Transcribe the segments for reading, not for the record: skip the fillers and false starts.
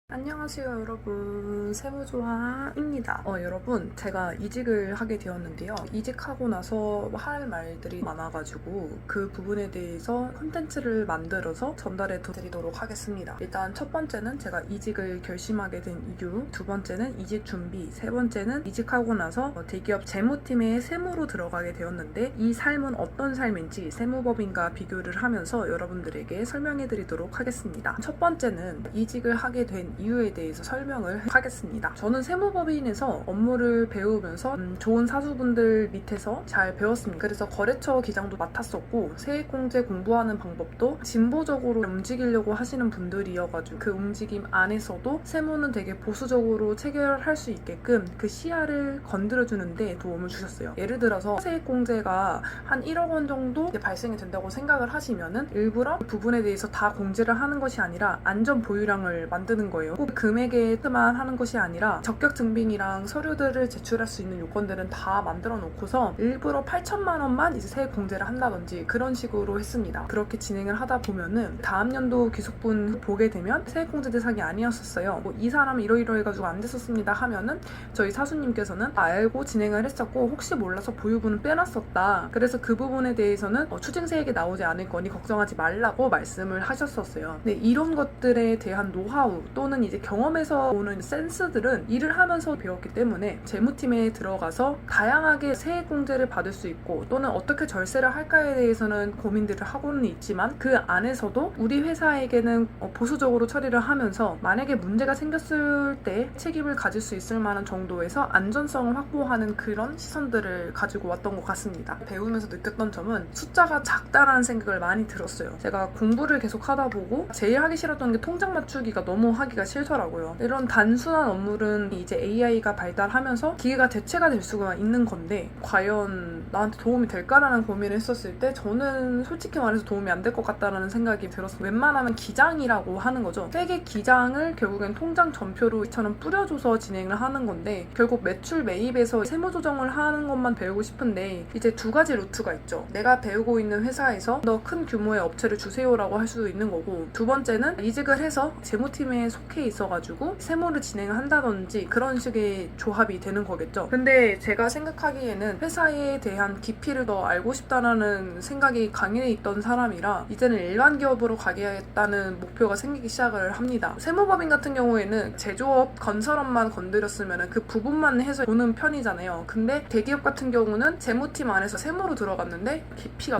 안녕하세요 여러분, 세무조아입니다. 여러분, 제가 이직을 하게 되었는데요. 이직하고 나서 할 말들이 많아가지고 그 부분에 대해서 콘텐츠를 만들어서 전달해 드리도록 하겠습니다. 일단 첫 번째는 제가 이직을 결심하게 된 이유, 두 번째는 이직 준비, 세 번째는 이직하고 나서 대기업 재무팀에 세무로 들어가게 되었는데 이 삶은 어떤 삶인지 세무법인과 비교를 하면서 여러분들에게 설명해 드리도록 하겠습니다. 첫 번째는 이직을 하게 된 이유에 대해서 설명을 하겠습니다. 저는 세무법인에서 업무를 배우면서 좋은 사수분들 밑에서 잘 배웠습니다. 그래서 거래처 기장도 맡았었고 세액공제 공부하는 방법도 진보적으로 움직이려고 하시는 분들이어가지고 그 움직임 안에서도 세무는 되게 보수적으로 체결할 수 있게끔 그 시야를 건드려주는데 도움을 주셨어요. 예를 들어서 세액공제가 한 1억 원 정도 발생이 된다고 생각을 하시면은 일부러 그 부분에 대해서 다 공제를 하는 것이 아니라 안전 보유량을 만드는 거예요. 꼭 금액에만 하는 것이 아니라 적격 증빙이랑 서류들을 제출할 수 있는 요건들은 다 만들어 놓고서 일부러 8천만 원만 이제 세액 공제를 한다든지 그런 식으로 했습니다. 그렇게 진행을 하다 보면은 다음 연도 귀속분 보게 되면 세액 공제 대상이 아니었었어요. 이 사람은 이러이러해가지고 안 됐었습니다 하면은 저희 사수님께서는 알고 진행을 했었고 혹시 몰라서 보유분은 빼놨었다. 그래서 그 부분에 대해서는 추징세액이 나오지 않을 거니 걱정하지 말라고 말씀을 하셨었어요. 근데 이런 것들에 대한 노하우 또는 이제 경험에서 오는 센스들은 일을 하면서 배웠기 때문에 재무팀에 들어가서 다양하게 세액 공제를 받을 수 있고 또는 어떻게 절세를 할까에 대해서는 고민들을 하고는 있지만 그 안에서도 우리 회사에게는 보수적으로 처리를 하면서 만약에 문제가 생겼을 때 책임을 가질 수 있을 만한 정도에서 안전성을 확보하는 그런 시선들을 가지고 왔던 것 같습니다. 배우면서 느꼈던 점은 숫자가 작다라는 생각을 많이 들었어요. 제가 공부를 계속 하다 보고 제일 하기 싫었던 게 통장 맞추기가 너무 하기가 싫더라고요. 이런 단순한 업무는 이제 AI가 발달하면서 기계가 대체가 될 수가 있는 건데 과연 나한테 도움이 될까라는 고민을 했었을 때 저는 솔직히 말해서 도움이 안 될 것 같다라는 생각이 들었어요. 웬만하면 기장이라고 하는 거죠. 세계 기장을 결국엔 통장 전표로 이처럼 뿌려줘서 진행을 하는 건데 결국 매출 매입에서 세무 조정을 하는 것만 배우고 싶은데 이제 두 가지 루트가 있죠. 내가 배우고 있는 회사에서 더 큰 규모의 업체를 주세요라고 할 수도 있는 거고, 두 번째는 이직을 해서 재무팀에 속해 있어가지고 세무를 진행을 한다든지 그런 식의 조합이 되는 거겠죠. 근데 제가 생각하기에는 회사에 대한 깊이를 더 알고 싶다라는 생각이 강해 있던 사람이라 이제는 일반 기업으로 가겠다는 목표가 생기기 시작을 합니다. 세무법인 같은 경우에는 제조업, 건설업만 건드렸으면 그 부분만 해서 보는 편이잖아요. 근데 대기업 같은 경우는 재무팀 안에서 세무로 들어갔는데 깊이가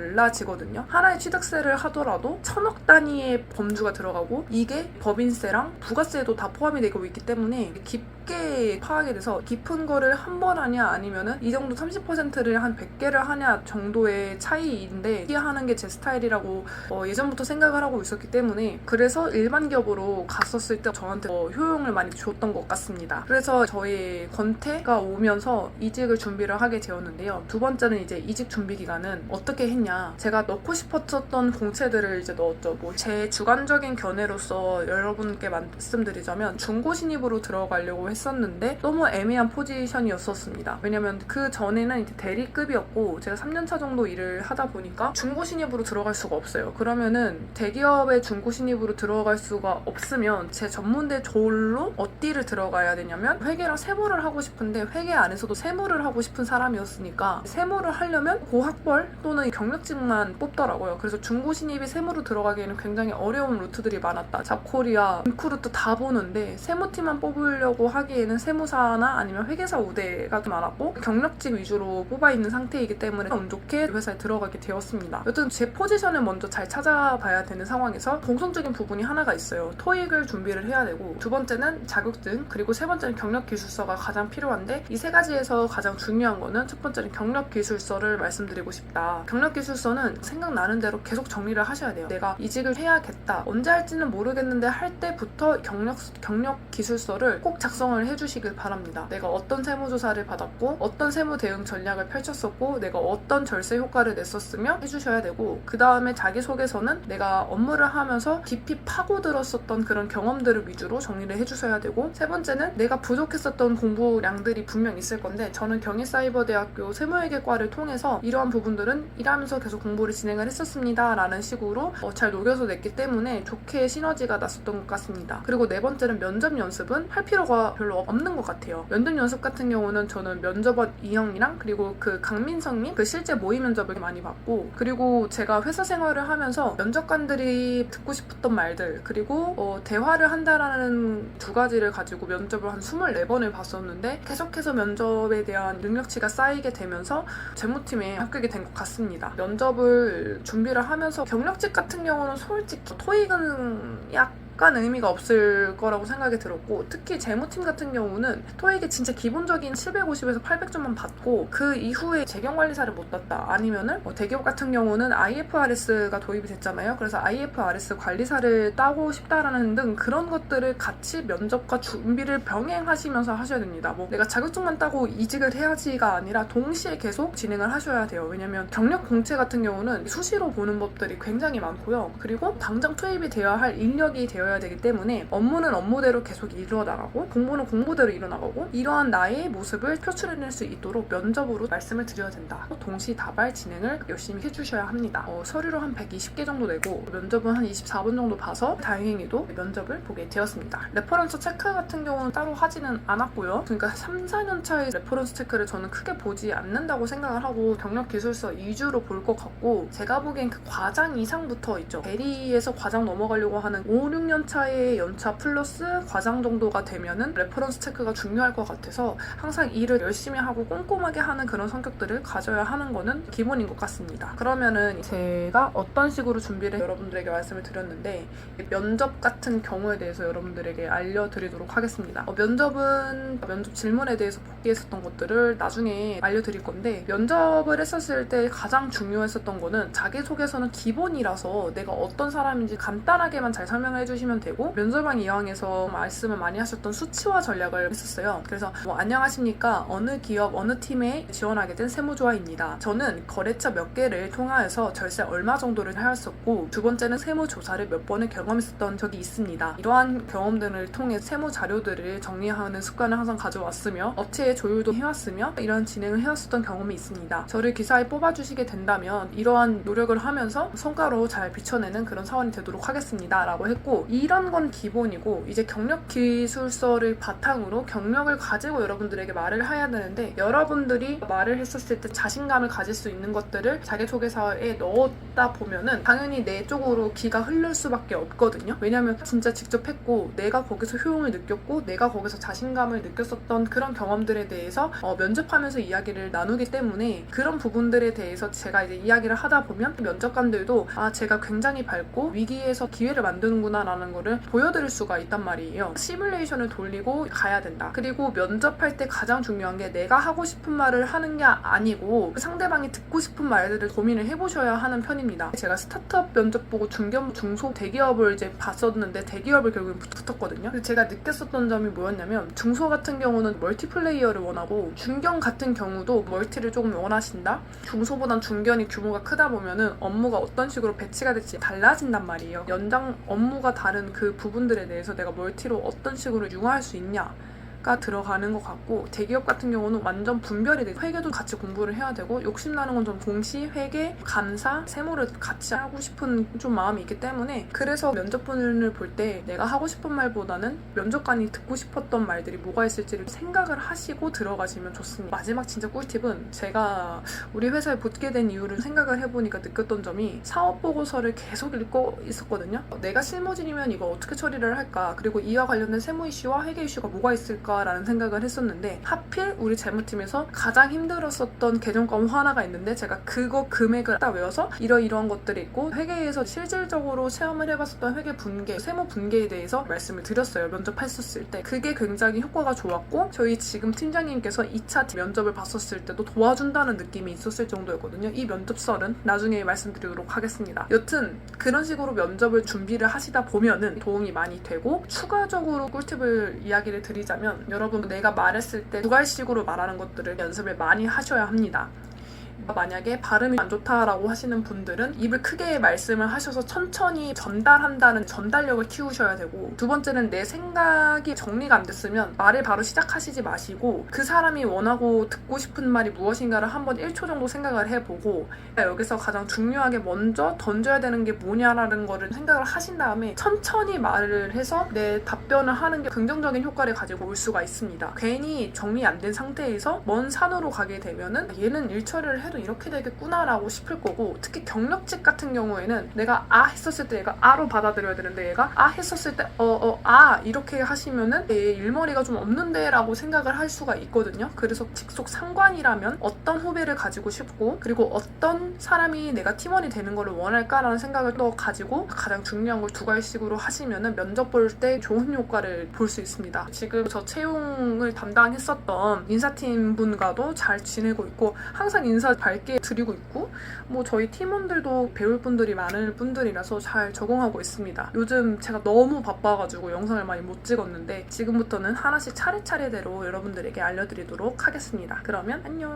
달라지거든요. 하나의 취득세를 하더라도 천억 단위의 범주가 들어가고 이게 법인세랑 부가세도 다 포함이 되고 있기 때문에 깊게 파악이 돼서 깊은 거를 한 번 하냐 아니면은 이 정도 30%를 한 100개를 하냐 정도의 차이인데 이게 하는 게 제 스타일이라고 예전부터 생각을 하고 있었기 때문에 그래서 일반 기업으로 갔었을 때 저한테 효용을 많이 줬던 것 같습니다. 그래서 저희 권태가 오면서 이직을 준비를 하게 되었는데요. 두 번째는 이제 이직 준비 기간은 어떻게 했냐, 제가 넣고 싶었던 공채들을 이제 넣었죠. 제 주관적인 견해로서 여러분께 말씀드리자면 중고 신입으로 들어가려고 했었는데 너무 애매한 포지션이었었습니다. 왜냐면 그 전에는 이제 대리급이었고 제가 3년차 정도 일을 하다 보니까 중고 신입으로 들어갈 수가 없어요. 그러면은 대기업의 중고 신입으로 들어갈 수가 없으면 제 전문대 졸로 어디를 들어가야 되냐면 회계랑 세무를 하고 싶은데 회계 안에서도 세무를 하고 싶은 사람이었으니까 세무를 하려면 고학벌 또는 경력직만 뽑더라고요. 그래서 중고 신입이 세무로 들어가기에는 굉장히 어려운 루트들이 많았다. 잡코리아, 인크루트 다 보는데 세무팀만 뽑으려고 하기에는 세무사나 아니면 회계사 우대가 많았고 경력직 위주로 뽑아있는 상태이기 때문에 운 좋게 회사에 들어가게 되었습니다. 여튼 제 포지션을 먼저 잘 찾아봐야 되는 상황에서 공통적인 부분이 하나가 있어요. 토익을 준비를 해야 되고, 두 번째는 자격증, 그리고 세 번째는 경력기술서가 가장 필요한데 이 세 가지에서 가장 중요한 거는 첫 번째는 경력기술서를 말씀드리고 싶다. 경력기술서는 생각나는 대로 계속 정리를 하셔야 돼요. 내가 이직을 해야겠다, 언제 할지는 모르겠는데 할 때부터 경력기술서를 꼭 작성을 해주시길 바랍니다. 내가 어떤 세무조사를 받았고 어떤 세무 대응 전략을 펼쳤었고 내가 어떤 절세 효과를 냈었으며 해주셔야 되고, 그 다음에 자기소개서는 내가 업무를 하면서 깊이 파고들었었던 그런 경험들을 위주로 정리를 해주셔야 되고, 세 번째는 내가 부족했었던 공부량들이 분명 있을 건데 저는 경희사이버대학교 세무회계과를 통해서 이러한 부분들은 일하면서 계속 계속 공부를 진행을 했었습니다 라는 식으로 잘 녹여서 냈기 때문에 좋게 시너지가 났었던 것 같습니다. 그리고 네 번째는 면접 연습은 할 필요가 별로 없는 것 같아요. 면접 연습 같은 경우는 저는 면접원 이형이랑 그리고 그 강민성님 그 실제 모의 면접을 많이 봤고, 그리고 제가 회사 생활을 하면서 면접관들이 듣고 싶었던 말들 그리고 대화를 한다라는 두 가지를 가지고 면접을 한 24번을 봤었는데 계속해서 면접에 대한 능력치가 쌓이게 되면서 재무팀에 합격이 된 것 같습니다. 면접을 준비를 하면서 경력직 같은 경우는 솔직히 토익은 약간 의미가 없을 거라고 생각이 들었고, 특히 재무팀 같은 경우는 토익에 진짜 기본적인 750에서 800점만 받고 그 이후에 재경관리사를 못 땄다 아니면은 대기업 같은 경우는 IFRS가 도입이 됐잖아요. 그래서 IFRS 관리사를 따고 싶다라는 등 그런 것들을 같이 면접과 준비를 병행하시면서 하셔야 됩니다. 내가 자격증만 따고 이직을 해야지가 아니라 동시에 계속 진행을 하셔야 돼요. 왜냐면 경력 공채 같은 경우는 수시로 보는 법들이 굉장히 많고요. 그리고 당장 투입이 되어야 할 인력이 되어야 되기 때문에 업무는 업무대로 계속 이루어나가고 공부는 공부대로 이루어나가고 이러한 나의 모습을 표출해낼 수 있도록 면접으로 말씀을 드려야 된다. 동시다발 진행을 열심히 해주셔야 합니다. 서류로 한 120개 정도 내고 면접은 한 24번 정도 봐서 다행히도 면접을 보게 되었습니다. 레퍼런스 체크 같은 경우는 따로 하지는 않았고요. 그러니까 3, 4년 차의 레퍼런스 체크를 저는 크게 보지 않는다고 생각을 하고 경력기술서 위주로 볼 것 같고, 제가 보기엔 그 과장 이상부터 있죠. 대리에서 과장 넘어가려고 하는 5, 6년 차의 연차 플러스 과장 정도가 되면은 레퍼런스 체크가 중요할 것 같아서 항상 일을 열심히 하고 꼼꼼하게 하는 그런 성격들을 가져야 하는 거는 기본인 것 같습니다. 그러면은 제가 어떤 식으로 준비를 여러분들에게 말씀을 드렸는데, 면접 같은 경우에 대해서 여러분들에게 알려드리도록 하겠습니다. 면접은 면접 질문에 대해서 복귀했었던 것들을 나중에 알려드릴 건데, 면접을 했었을 때 가장 중요했었던 거는 자기소개서는 기본이라서 내가 어떤 사람인지 간단하게만 잘 설명해 주시면 되고, 면접관 이왕에서 말씀을 많이 하셨던 수치화 전략을 했었어요. 그래서 안녕하십니까, 어느 기업 어느 팀에 지원하게 된 세무조아입니다. 저는 거래처 몇 개를 통하여서 절세 얼마 정도를 하였었고, 두 번째는 세무조사를 몇 번을 경험했었던 적이 있습니다. 이러한 경험들을 통해 세무 자료들을 정리하는 습관을 항상 가져왔으며 업체의 조율도 해왔으며 이런 진행을 해왔었던 경험이 있습니다. 저를 기사에 뽑아주시게 된다면 이러한 노력을 하면서 성과로 잘 비춰내는 그런 사원이 되도록 하겠습니다 라고 했고, 이런 건 기본이고, 이제 경력 기술서를 바탕으로 경력을 가지고 여러분들에게 말을 해야 되는데, 여러분들이 말을 했었을 때 자신감을 가질 수 있는 것들을 자기소개서에 넣었다 보면은 당연히 내 쪽으로 기가 흐를 수밖에 없거든요. 왜냐면 진짜 직접 했고 내가 거기서 효용을 느꼈고 내가 거기서 자신감을 느꼈었던 그런 경험들에 대해서 면접하면서 이야기를 나누기 때문에, 그런 부분들에 대해서 제가 이제 이야기를 하다 보면 면접관들도 제가 굉장히 밝고 위기에서 기회를 만드는구나 라는 거를 보여드릴 수가 있단 말이에요. 시뮬레이션을 돌리고 가야 된다. 그리고 면접할 때 가장 중요한 게 내가 하고 싶은 말을 하는 게 아니고 상대방이 듣고 싶은 말들을 고민을 해보셔야 하는 편입니다. 제가 스타트업 면접 보고 중견, 중소, 대기업을 이제 봤었는데 대기업을 결국엔 붙었거든요. 근데 제가 느꼈었던 점이 뭐였냐면, 중소 같은 경우는 멀티플레이어를 원하고 중견 같은 경우도 멀티를 조금 원하신다? 중소보단 중견이 규모가 크다 보면은 업무가 어떤 식으로 배치가 될지 달라진단 말이에요. 연장 업무가 다른 그 부분들에 대해서 내가 멀티로 어떤 식으로 융화할 수 있냐 가 들어가는 것 같고, 대기업 같은 경우는 완전 분별이 돼. 회계도 같이 공부를 해야 되고, 욕심나는 건 좀 공시, 회계, 감사, 세무를 같이 하고 싶은 좀 마음이 있기 때문에, 그래서 면접분을 볼 때 내가 하고 싶은 말보다는 면접관이 듣고 싶었던 말들이 뭐가 있을지를 생각을 하시고 들어가시면 좋습니다. 마지막 진짜 꿀팁은, 제가 우리 회사에 붙게 된 이유를 생각을 해보니까 느꼈던 점이, 사업보고서를 계속 읽고 있었거든요. 내가 실무진이면 이거 어떻게 처리를 할까, 그리고 이와 관련된 세무 이슈와 회계 이슈가 뭐가 있을까 라는 생각을 했었는데, 하필 우리 재무팀에서 가장 힘들었었던 개정과목 하나가 있는데, 제가 그거 금액을 딱 외워서 이러이러한 것들이 있고, 회계에서 실질적으로 체험을 해봤었던 회계 분계, 세무 분계에 대해서 말씀을 드렸어요. 면접했었을 때. 그게 굉장히 효과가 좋았고, 저희 지금 팀장님께서 2차 면접을 봤었을 때도 도와준다는 느낌이 있었을 정도였거든요. 이 면접설은 나중에 말씀드리도록 하겠습니다. 여튼 그런 식으로 면접을 준비를 하시다 보면은 도움이 많이 되고, 추가적으로 꿀팁을 이야기를 드리자면, 여러분 내가 말했을 때 두괄식으로 말하는 것들을 연습을 많이 하셔야 합니다. 만약에 발음이 안 좋다라고 하시는 분들은 입을 크게 말씀을 하셔서 천천히 전달한다는 전달력을 키우셔야 되고, 두 번째는 내 생각이 정리가 안 됐으면 말을 바로 시작하시지 마시고 그 사람이 원하고 듣고 싶은 말이 무엇인가를 한번 1초 정도 생각을 해보고, 여기서 가장 중요하게 먼저 던져야 되는 게 뭐냐라는 거를 생각을 하신 다음에 천천히 말을 해서 내 답변을 하는 게 긍정적인 효과를 가지고 올 수가 있습니다. 괜히 정리 안 된 상태에서 먼 산으로 가게 되면은 얘는 일 처리를 해도 이렇게 되겠구나 라고 싶을 거고, 특히 경력직 같은 경우에는 내가 아 했었을 때 얘가 아로 받아들여야 되는데 얘가 아 했었을 때 아 이렇게 하시면은 얘 일머리가 좀 없는데 라고 생각을 할 수가 있거든요. 그래서 직속 상관이라면 어떤 후배를 가지고 싶고, 그리고 어떤 사람이 내가 팀원이 되는 거를 원할까라는 생각을 또 가지고 가장 중요한 걸 두 가지씩으로 하시면은 면접 볼 때 좋은 효과를 볼 수 있습니다. 지금 저 채용을 담당했었던 인사팀 분과도 잘 지내고 있고 항상 인사 밝게 드리고 있고, 뭐 저희 팀원들도 배울 분들이 많은 분들이라서 잘 적응하고 있습니다. 요즘 제가 너무 바빠가지고 영상을 많이 못 찍었는데 지금부터는 하나씩 차례차례대로 여러분들에게 알려드리도록 하겠습니다. 그러면 안녕.